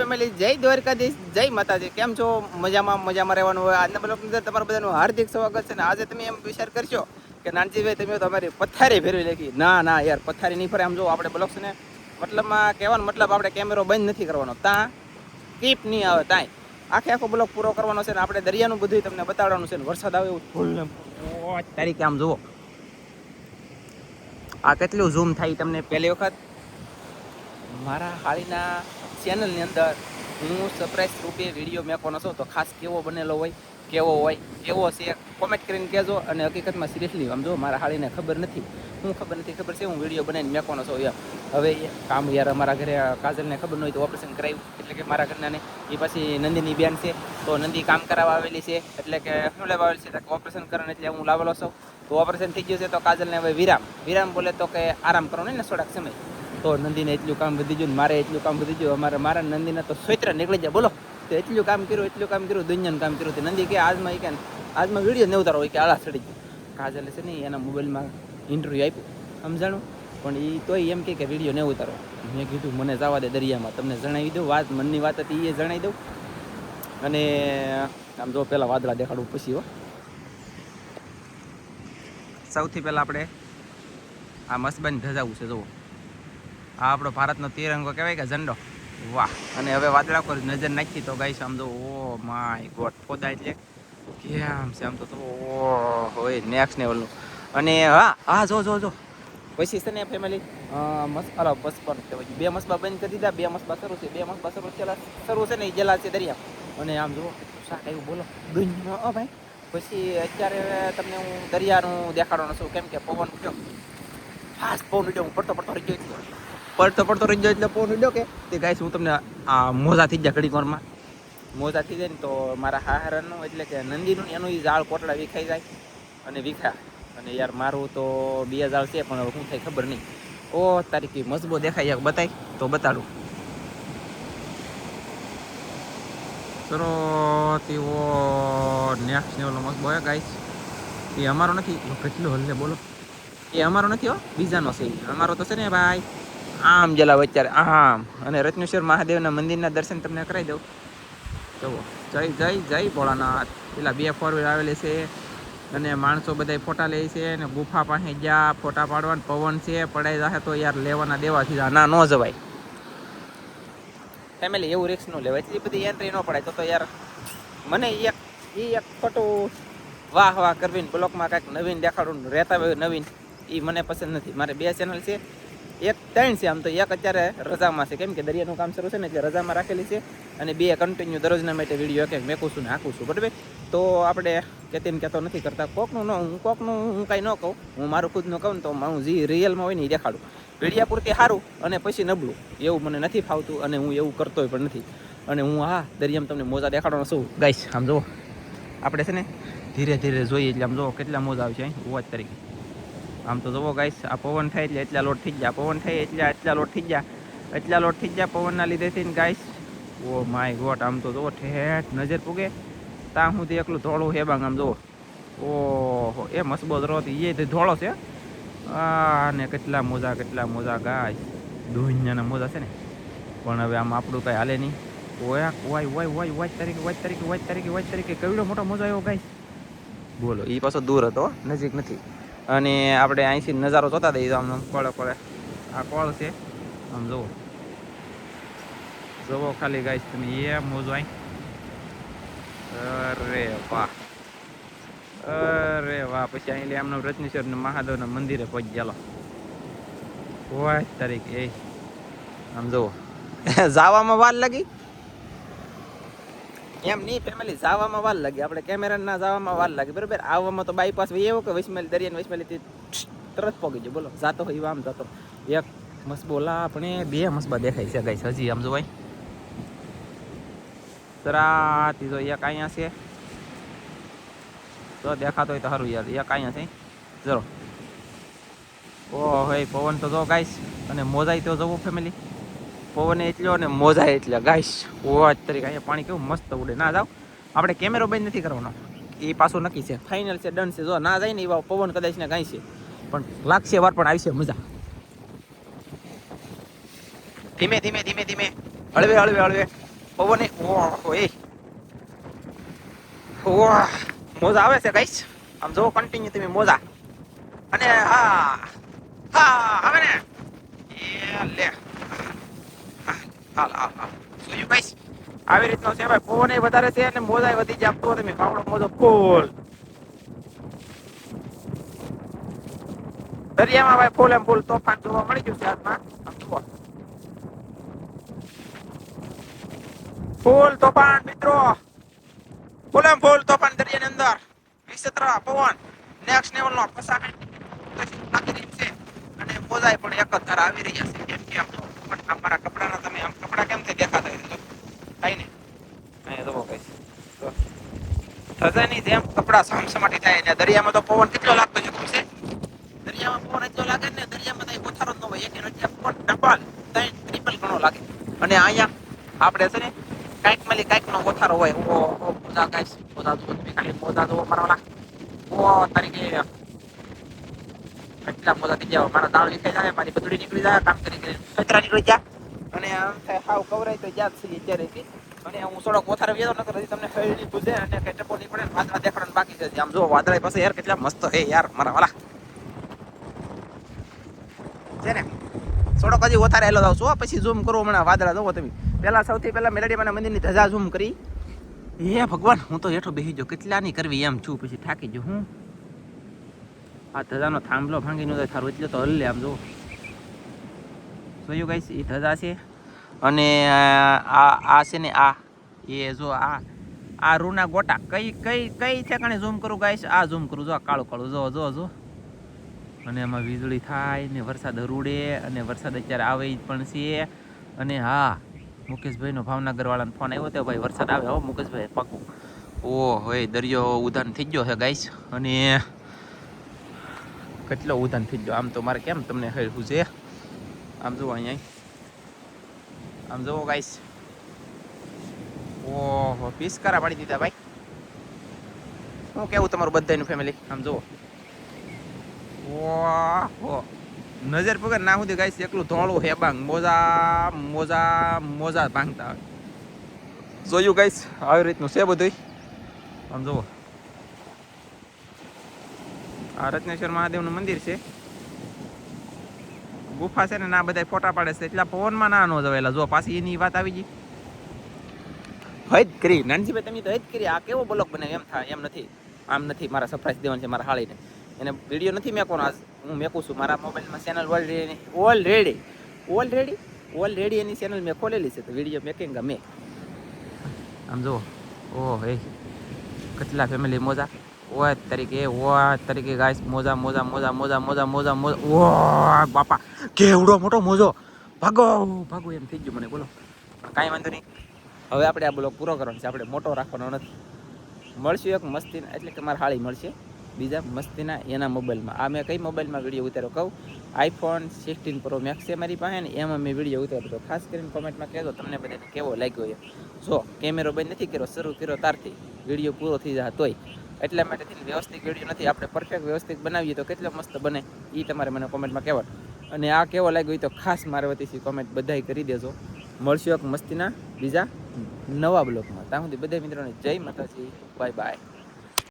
Family, જય દ્વારકાધીશ, જય માતાજી. કેમ છો? મજામાં રહેવાનું હોય. આજના બ્લોગની અંદર તમારું બધાનું હાર્દિક સ્વાગત છે. ને આજે તમે એમ વિચાર કરશો કે નાનજીભાઈ તમે તો અમારી પથારી ફેરવી લેખી. ના યાર, પથારી નહીં ફરે. આમ જો આપણે બ્લોગ છે ને, મતલબમાં કહેવાનો મતલબ આપણે કેમેરો બંધ નથી કરવાનો, ત્યાં કીપ નહીં આવે, ત્યાં આખો બ્લોગ પૂરો કરવાનો છે. ને આપણે દરિયાનું બધું તમને બતાવવાનું છે. ને વરસાદ આવે એવું ફૂલ તારીખે આમ જુઓ, આ કેટલું ઝૂમ થાય તમને. પહેલી વખત મારા હાળીના ચેનલની અંદર હું સરપ્રાઈઝ રૂપે વિડીયો મેકવાનો છું, તો ખાસ કેવો બનેલો હોય, કેવો છે કોમેન્ટ કરીને કહેજો. અને હકીકતમાં સિરિયસલી આમ જો મારા હાળીને ખબર નથી ખબર છે હું વિડીયો બનાવીને મેકવાનો છું. હવે કામ યાર અમારા ઘરે કાજલને ખબર ન હોય તો ઓપરેશન કરાવ્યું, એટલે કે મારા ઘરના ને એ પછી નંદીની બેન છે, તો નંદી કામ કરાવવા આવેલી છે, એટલે કે શું લેવા આવેલી છે ઓપરેશન કરવાનું, એટલે હું લાવેલો છું. તો ઓપરેશન થઈ ગયું છે, તો કાજલને હવે વિરામ બોલે તો કે આરામ કરવાનો ને થોડાક સમય. તો નંદીને એટલું કામ વધી ગયું, મારે એટલું કામ વધી ગયું. મારા નંદીને તો સ્વેત્ર નીકળી જાય બોલો. તો એટલું કામ કર્યું, દુનિયાનું કામ કર્યું. નંદી કે આજમાં વિડીયો ન ઉતારો હોય કે આળા ચડી ગયું. કાજલે છે ને એના મોબાઈલમાં ઇન્ટરવ્યૂ આપ્યું, સમજાણું, પણ એ તોય એમ કે વિડીયો ન ઉતારો. મેં કીધું મને જવા દે દરિયામાં, તમને જણાવી દઉં વાત, મનની વાત હતી એ જણાવી દઉં. અને આમ જો પહેલાં વાદળા દેખાડું પછી હો. સૌથી પહેલાં આપણે આ મસ્તબાની ધજાવું છે. જુઓ, આ આપણો ભારતનો તિરંગો કહેવાય કે ઝંડો. વાહ! અને હવે વાદળા પર નજર નાખી તો ગાઈસ આમ જો, ઓ માય ગોડ, ખોદા એટલે કેમ છે આમ તો હોય નેક્સ્ટ લેવલનું. અને હા જો પછી છે ને ફેમિલી મસ્બારો બસપર કહેવાય, 2 મસ્બા બંધ કરી દીધા, 2 મસ્બા શરૂ છે, 2 મસ્બા શરૂ છે ને એ જલા છે દરિયા. અને આમ જુઓ શાક આવ્યું બોલો દુનિયા ભાઈ. પછી અત્યારે તમને હું દરિયાનું દેખાડવાનો છું, કેમ કે પવન ઉડ્યો, ફાસ્ટ પવન ઉડ્યો, હું પડતો રહી ગયો એટલે પવન ઉડ્યો કે તે ગાઈસ હું તમને આ મોજા થઈ જાય ઘડી વારમાં. મોજા થઈ જાય ને તો મારા હાહરાનું એટલે કે નંદીનું એનું ઝાડ કોટડા વિખાઈ જાય અને અને યાર મારું તો 2 ઝાડ છે, પણ હવે શું થાય ખબર નહીં. ઓ તારીખી મજબૂત દેખાય બતાય તો બતાડું. ચલો તેવો નેક્સ્ટ લેવલનો મસ્ત બોય ગાઈસ. એ અમારો નથી, કેટલો હલ્લે બોલો. એ અમારો નથી હો, બીજાનો છે. અમારો તો છે ને ભાઈ આમ જલાવ અત્યારે આમ. અને રત્નેશ્વર મહાદેવના મંદિરના દર્શન તમને કરાવી દઉં. જુઓ, જય ભોળાનાથ. પેલા 2 4 વ્હીલ આવેલી છે અને માણસો બધા ફોટા લે છે. અને ગુફા પાસે ગયા ફોટા પાડવાના, પવન છે, પડાઈ જશે તો યાર લેવાના દેવા સીધા ના ન જવાય. ફેમિલી એવું રિસ્ક ન લેવાય, એટલી બધી એન્ટ્રી ન પડાય તો યાર મને એક ખોટું વાહ કરવીને બ્લોકમાં કાંઈક નવીન દેખાડું રહેતા હોય નવીન, એ મને પસંદ નથી. મારે 2 ચેનલ છે, 3 છે આમ તો. એક અત્યારે રજામાં છે, કેમ કે દરિયાનું કામ શરૂ છે ને એટલે રજામાં રાખેલી છે. અને 2 કન્ટિન્યુ દરરોજના માટે વિડીયો એક મેકું છું ને હાંકું છું, બરાબર. તો આપણે કહેતો નથી કરતા. કોકનું હું કાંઈ ન કહું, હું મારું ખુદનું કહું ને તો હું જે રિયલમાં હોય ને એ દેખાડું. વિડીયા પૂરતી સારું અને પછી નબળું, એવું મને નથી ફાવતું અને હું એવું કરતો પણ નથી. અને હું દરિયામાં તમને મોજા દેખાડવાનો છું ગાઈસ. આમ જુઓ, આપણે છે ને ધીરે જોઈએ એટલે આમ જુઓ કેટલા મોજા આવશે અહીં વાત તરીકે. આમ તો જુઓ ગાઈસ, આ પવન થાય એટલે એટલા લોટ થઈ ગયા, પવન થાય એટલે એટલા લોટ થઈ ગયા પવનના લીધેથી ને ગાઈસ. ઓ માય ગોડ, આમ તો જુઓ ઠેઠ નજર પૂગે ત્યાં સુધી એકલું ધોળું હેબાંગ. આમ જુઓ, ઓહો, એ મસ્બો રોત એ ધોળો છે. અને કેટલા મોજા ગાઈસ, દુનિયાના મોજા છે ને. પણ હવે આમ આપણું કાંઈ હાલે નહીં. વાય તરીકે કેવડો મોટો મોજો આવ્યો ગાઈસ બોલો. એ પાછો દૂર હતો, નજીક નથી. અને આપણે અહીંથી નજારો જોતા દઈએ આમ પડે આ કોળ છે. આમ જુઓ ખાલી ગાઈસ તમે એ મોજો અહીં. અરે વાહ. પછી અહીં આમનો રત્નેશ્વર મહાદેવના મંદિરે પહોંચી ગયેલો. વાય તારીખ આમ જુઓ જાવામાં વાર લાગી એમ નહીં ફેમિલી, જવામાં વાર લાગી. આપણે કેમેરા ના જવામાં વાર લાગી, બરાબર. આવવામાં તો બાયપાસ એવો કે વૈશ્મેલી દરિયાની વૈશ્મેલીથી તરત પહોંચી જાય બોલો. જાતો હોય આમ જતો. એક મસ્બોલા આપણે 2 મસ્બા દેખાય છે ગાઈસ હજી. આમ જોવાય તરાતી જો એક અહીંયા છે તો દેખાતો હોય તો સારું યાર. એક અહીંયા છે જરો. ઓહો, પવન તો જો ગાઈસ. અને મોજાઈ તો જવું ફેમિલી, પવન એટલો ને મોજા એટલે ગાઈસ. ઓ તરીકે અહીંયા પાણી કેવું મસ્ત ઉડે. ના જાવ, આપણે કેમેરો બંધ નથી કરવાનો, એ પાછું નક્કી છે, ફાઇનલ છે, ડન છે. જો ના જાય ને એવા પવન કદાચ ને ગાય છે, પણ લાગશે વાર, પણ આવશે મજા. ધીમે હળવે પવન ઓહો એ વાહ મોજા આવે છે ગાઈસ આમ જો કન્ટિન્યુ તમે મોજા અને હા હા હવે ને એ લે હાલ હાલ હાલ જોયું ગાઈસ આવી રીતનો છે ભાઈ પવન વધારે છે અને મોજા વધી જાય તો તમે પાવડો મોજો ફૂલ દરિયામાં ભાઈ ફૂલ એમ ફૂલ તોફાન જોવા મળી ગયું છે હાથમાં ફૂલ તોફાન મિત્રો ફૂલ એમ ફૂલ તોફાન દરિયાની અંદર વિચિત્ર પવન નેક્સ્ટ લેવલ નો ફસાકણ નાખી રહી છે અને મોજાય પણ એક જ ધારા આવી રહ્યા છે કેમ કે આમ જો અમારા કપડાના તમે આમ કપડા કેમ છે દેખાતા હોય થાય ને અહીંયા જો કઈ ધજાની જેમ કપડા સમસમાટી થાય ને દરિયામાં તો પવન કેટલો લાગતો છે ખબર છે દરિયામાં પવન એટલો લાગે ને દરિયામાં તો પથ્થર જ ન હોય એક પવન ડબલ ત્રણ ટ્રિપલ ગણો લાગે અને અહીંયા આપણે છે ને કાંઈક મળી કાંઈક નો કોથારો હોય ઓ મોજા ગાઈસ મોજા જો તમે ખાલી મોજા જો મારવાના ઓ તરીકે કેટલા મોજા થઈ જાય મારા દાળ લીખાઈ જાય મારી બદડી નીકળી જાય કામ કરી કરી કચરા નીકળી જાય અને આમ થાય હાવ કવરાય તો યાદ છે અત્યારે અને હું થોડો કોથારો વેતો નકર હજી તમને હળી પૂછે અને કઈ ટપો નહીં પડે વાદળા દેખાડવાનું બાકી છે આમ જો વાદળા પાસે યાર કેટલા મસ્ત હે યાર મારા વાલા છે ને થોડોક હજી વધારે હેલો જાવ છો પછી ઝૂમ કરો હમણાં વાદળા જોવો તમે પહેલા સૌથી પહેલા મેલડીમાના મંદિરની ધજા ઝૂમ કરી હે ભગવાન હું તો હેઠો બેસી ગયો કેટલાની કરવી એમ છું પછી થાકી ગયો હું આ ધજાનો થાંભલો ભાંગી ન જાય થારું એટલે તો હલ્લે આમ જો જોયું ગાઈસ એ ધજા છે અને આ છે ને આ એ જો આ રૂના ગોટા કઈ કઈ કઈ ઠેકાણે ઝૂમ કરું ગાઈસ આ ઝૂમ કરું જો કાળું કાળું જો જો જો અને એમાં વીજળી થાય ને વરસાદ હરુડે અને વરસાદ અત્યારે આવે પણ છે અને હા મુકેશભાઈનો ભાવનગરવાળાનો ફોન આવ્યો હતો ભાઈ વરસાદ આવે હો મુકેશભાઈ પાકું ઓ હોય દરિયો ઉધાન થઈ ગયો છે ગાઈસ અને કેટલો ઉધાન થઈ ગયો આમ તો મારે કેમ તમને કહ્યું છે આમ જુઓ અહીંયા આમ જુઓ ગાઈસ ઓહો પિસ્કારા પાડી દીધા ભાઈ શું કેવું તમારું બધાનું ફેમિલી આમ જુઓ ઓહો નજર પગર ના સુધી ગાઈસ એકલું ધોળું હેબાંગ મોજા મોજા મોજા ભાંગતા જોયું ગાઈસ આવી રીતનું છે બધું આમ જુઓ આ રત્નેશ્વર મહાદેવનું મંદિર છે ગુફા છે ને ના બધા ફોટા પાડે છે એટલા પવનમાં ના નો જવેલા જો પાછી એની વાત આવી ગઈ હદ કરી નાનજીભાઈ તમે તો હદ કરી આ કેવો બ્લોગ બને એમ થાય એમ નથી આમ નથી મારા સરપ્રાઈઝ દેવાનું છે મારા હાળીને એને વિડીયો નથી મેકવાનો આજ હું મેકું છું મારા મોબાઈલમાં ચેનલ ઓલરેડી એની ચેનલ મેં ખોલેલી છે તો વિડીયો મેકિંગ મેં આમ જુઓ ઓહ હે કેટલા ફેમિલી મોજા તરીકે ગાઈસ મોજા મોજા મોજા મોજા મોજા મોજા મોજા ઓ બાપા કેવડો મોટો મોજો ભાગો ભાગો એમ થઈ ગયું મને બોલો કાંઈ વાંધો નહીં હવે આપણે આ બ્લોગ પૂરો કરવાનો છે આપણે મોટો રાખવાનો નથી મળશું એક મસ્તીના એટલે કે મારા હાળી મળશે બીજા મસ્તીના એના મોબાઈલમાં આ મેં કઈ મોબાઈલમાં વિડીયો ઉતાર્યો કહું iPhone 16 Pro Max છે મારી પાસે ને એમાં મેં વિડીયો ઉતાર્યો તો ખાસ કરીને કોમેન્ટમાં કહેજો તમને બધાને કેવો લાગ્યો એ જો કેમેરો બંધ નથી કર્યો શરૂ કર્યો તારથી વિડીયો પૂરો થઈ જાય તોય એટલા માટેથી વ્યવસ્થિત વિડીયો નથી આપણે પરફેક્ટ વ્યવસ્થિત બનાવીએ તો કેટલો મસ્ત બને એ તમારે મને કોમેન્ટમાં કહેવાનું અને આ કેવો લાગ્યો એ તો ખાસ મારા વતીથી કોમેન્ટ બધાય કરી દેજો મળશું એક મસ્તીના બીજા નવા બ્લોગમાં ત્યાં સુધી બધા મિત્રોને જય માતાજી બાય બાય